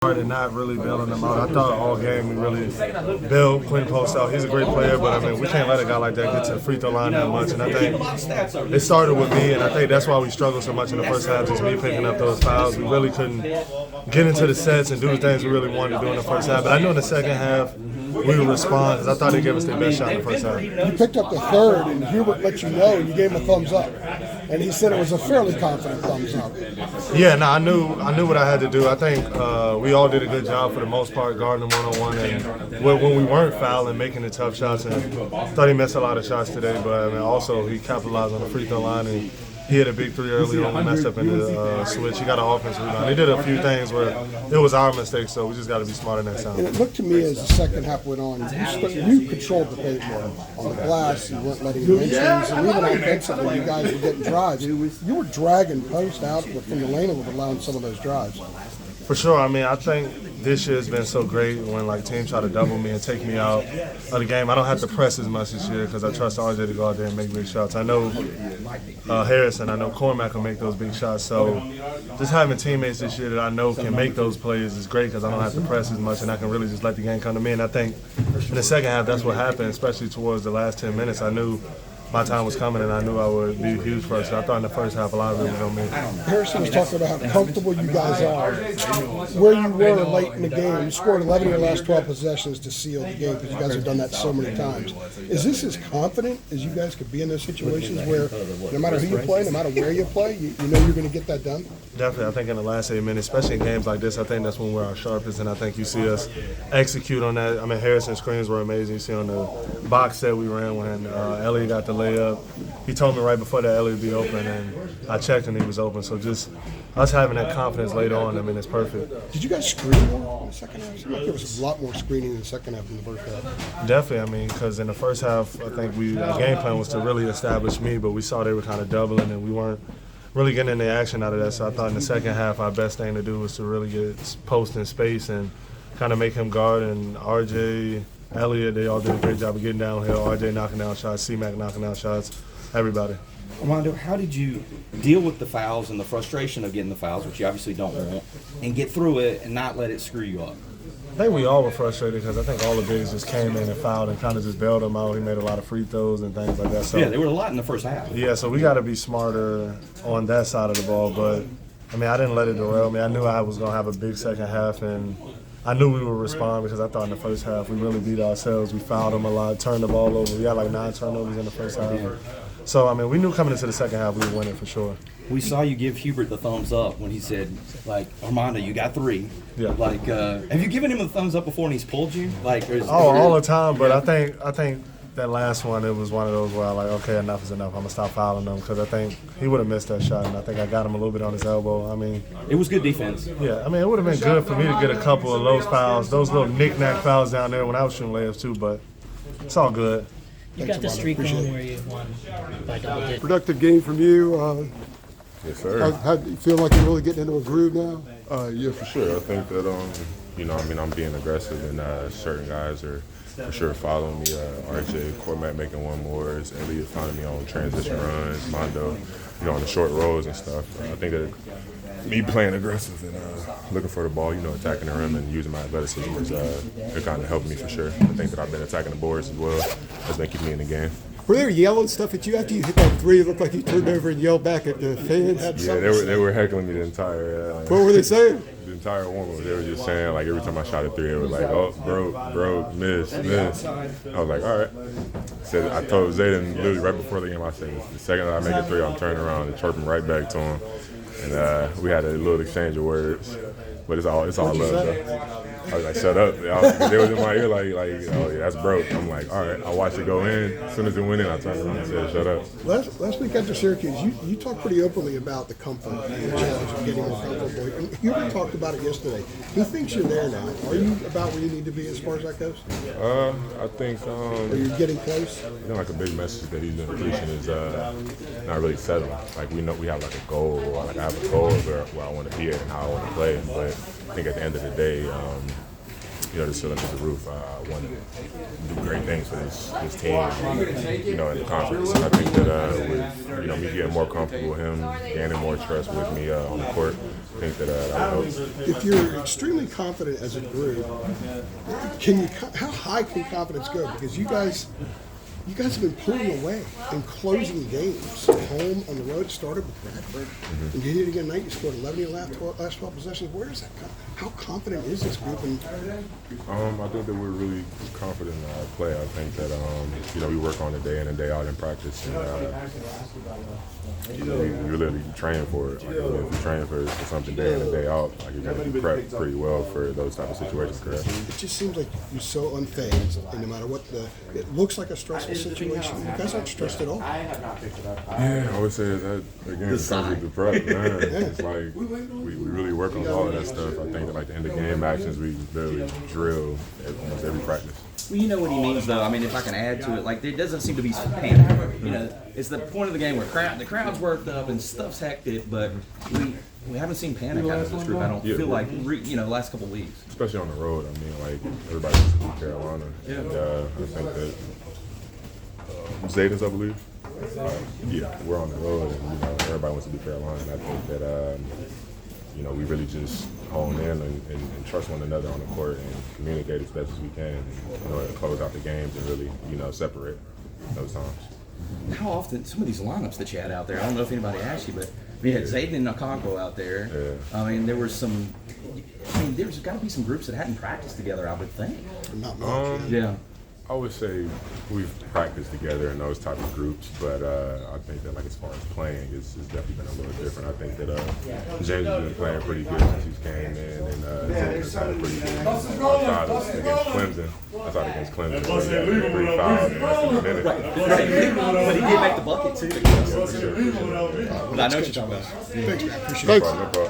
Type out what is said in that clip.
And not really bailing them out. I thought all game we really bailed Quinn Post out. He's a great player, but I mean we can't let a guy like that get to the free throw line that much. And I think it started with me, and I think that's why we struggled so much in the first half. Just me picking up those fouls. We really couldn't get into the sets and do the things we really wanted to do in the first half. But I knew in the second half we would respond because I thought they gave us their best shot in the first half. You picked up the third, and Hubert let you know, and you gave him a thumbs up. And he said it was a fairly confident thumbs up. Yeah, no, I knew what I had to do. I think we all did a good job for the most part, guarding them one-on-one, and when we weren't fouling, making the tough shots. And thought he missed a lot of shots today, but I mean, also he capitalized on the free throw line and he hit a big three early on. We messed up in the switch. He got an offensive rebound. He did a few things where it was our mistake, so we just got to be smarter next time. And it looked to me as the second half went on, you controlled the paint more on the glass. You weren't letting the inches, and even offensively, you guys were getting drives. You were dragging post out from the lane and allowing some of those drives. For sure. I mean, I think this year has been so great when like teams try to double me and take me out of the game. I don't have to press as much this year because I trust RJ to go out there and make big shots. I know Harrison, I know Cormac will make those big shots. So just having teammates this year that I know can make those plays is great because I don't have to press as much and I can really just let the game come to me. And I think in the second half that's what happened, especially towards the last 10 minutes. I knew my time was coming, and I knew I would be huge for us. So I thought in the first half a lot of it was on me. Harrison was talking about how comfortable you guys are. Where you were late in the game, you scored 11 of your last 12 possessions to seal the game because you guys have done that so many times. Is this as confident as you guys could be in those situations where no matter who you play, no matter where you play, you know you're going to get that done? Definitely. I think in the last 8 minutes, especially in games like this, I think that's when we're our sharpest, and I think you see us execute on that. I mean, Harrison's screens were amazing. You see on the box set we ran when Elliott got the layup. He told me right before that Elliott would be open, and I checked and he was open. So just us having that confidence later on, I mean, it's perfect. Did you guys screen more in the second half? It seemed like there was a lot more screening in the second half than the first half. Definitely. I mean, because in the first half, I think our game plan was to really establish me, but we saw they were kind of doubling, and we weren't really getting any action out of that. So I thought in the second half, our best thing to do was to really get post in space and kind of make him guard. And RJ, Elliott, they all did a great job of getting downhill. RJ knocking down shots, C-Mac knocking down shots, everybody. Armando, how did you deal with the fouls and the frustration of getting the fouls, which you obviously don't want, and get through it and not let it screw you up? I think we all were frustrated because I think all the bigs just came in and fouled and kind of just bailed them out. He made a lot of free throws and things like that. So, yeah, there were a lot in the first half. Yeah, so we got to be smarter on that side of the ball. But, I mean, I didn't let it derail me. I knew I was going to have a big second half, and I knew we would respond because I thought in the first half we really beat ourselves. We fouled them a lot, turned the ball over. We got like 9 turnovers in the first half. So, I mean, we knew coming into the second half we would win it for sure. We saw you give Hubert the thumbs up when he said, like, Armando, you got 3. Yeah. Like, have you given him a thumbs up before and he's pulled you? Like, all the time. But I think that last one, it was one of those where I like, okay, enough is enough. I'm going to stop fouling him because I think he would have missed that shot, and I think I got him a little bit on his elbow. I mean, it was good defense. Yeah, I mean, it would have been good for me to get a couple of those fouls, those little knick-knack fouls down there when I was shooting layups too, but it's all good. You got the streak going where you won by double digits. Productive game from you. Yes, sir. How do you feel like you're really getting into a groove now? Yeah, for sure. I think that, I'm being aggressive, and certain guys are for sure following me. RJ, Cormac making one more, Elliott finding me on transition runs, Mondo, on the short rolls and stuff. I think that me playing aggressive and looking for the ball, attacking the rim and using my athleticism is kind of helping me for sure. I think that I've been attacking the boards as well. That's been keeping me in the game. Were they yelling stuff at you after you hit that 3? It looked like you turned over and yelled back at the fans. Yeah, they were heckling me the entire. What were they saying? The entire warm-up, they were just saying, like, every time I shot a 3, they were like, oh, broke, miss. I was like, all right. I told Zayden literally right before the game, I said, the second that I make a 3, I'm turning around and chirping right back to him. And we had a little exchange of words, but it's all love, though. I was like, shut up. They was in my ear like, oh, yeah, that's broke. I'm like, all right, I watched it go in. As soon as it went in, I turned around and said, shut up. Last week after Syracuse, you talked pretty openly about the comfort and the challenge of getting more comfortable. And Hubert talked about it yesterday. He thinks you're there now. Are you about where you need to be as far as that goes? I think Are you getting close? Like a big message that he's been preaching is not really settling. Like, we know we have like a goal, or like I have a goal of where I want to be at and how I want to play. But I think at the end of the day, the ceiling to the roof. I want to do great things for this team, in the conference. I think that with me getting more comfortable with him, gaining more trust with me on the court, I think that would help. If you're extremely confident as a group, how high can confidence go? Because you guys have been pulling away and closing games. Home, on the road, started with Bradford. And you did it again tonight. You scored 11 in your last 12 possessions. Where is that come? How confident is this group? I think that we're really confident in our play. I think that, we work on it day in and day out in practice. And, we literally train for it. Like, if you train for something day in and day out, like, you got to be prepped pretty well for those type of situations, correct? It just seems like you're so unfazed, and no matter what it looks like a stressful situation. You guys aren't stressed at all. Yeah, I would say that again. Comes with the prep, man. It's like we really work on all of that stuff. I think that like the end of game actions, we literally drill almost every practice. Well, you know what he means, though. I mean, if I can add to it, like there doesn't seem to be some panic. It's the point of the game where the crowd's worked up and stuff's hectic, but we haven't seen panic out of this group. I don't feel like the last couple of weeks, especially on the road. I mean, like everybody wants to beat Carolina, and I think that Zayden's, I believe. We're on the road, and everybody wants to beat Carolina. And I think that we really just hone in and trust one another on the court and communicate as best as we can, and close out the games and really separate those times. How often some of these lineups that you had out there? I don't know if anybody asked you, but we had Jae'Lyn and Okonkwo out there. Yeah. I mean, there was some. I mean, there's got to be some groups that hadn't practiced together, I would think. Not much. Yeah. I would say we've practiced together in those type of groups, but I think that like as far as playing, it's definitely been a little different. I think that James has been playing pretty good since he's came in, and James had a pretty good outside against Clemson. I thought against Clemson, he had 3 fouls in less than a minute. But he did make the bucket too. Yeah, for sure. But I know what you're talking about. Thanks, man. Appreciate it. No problem.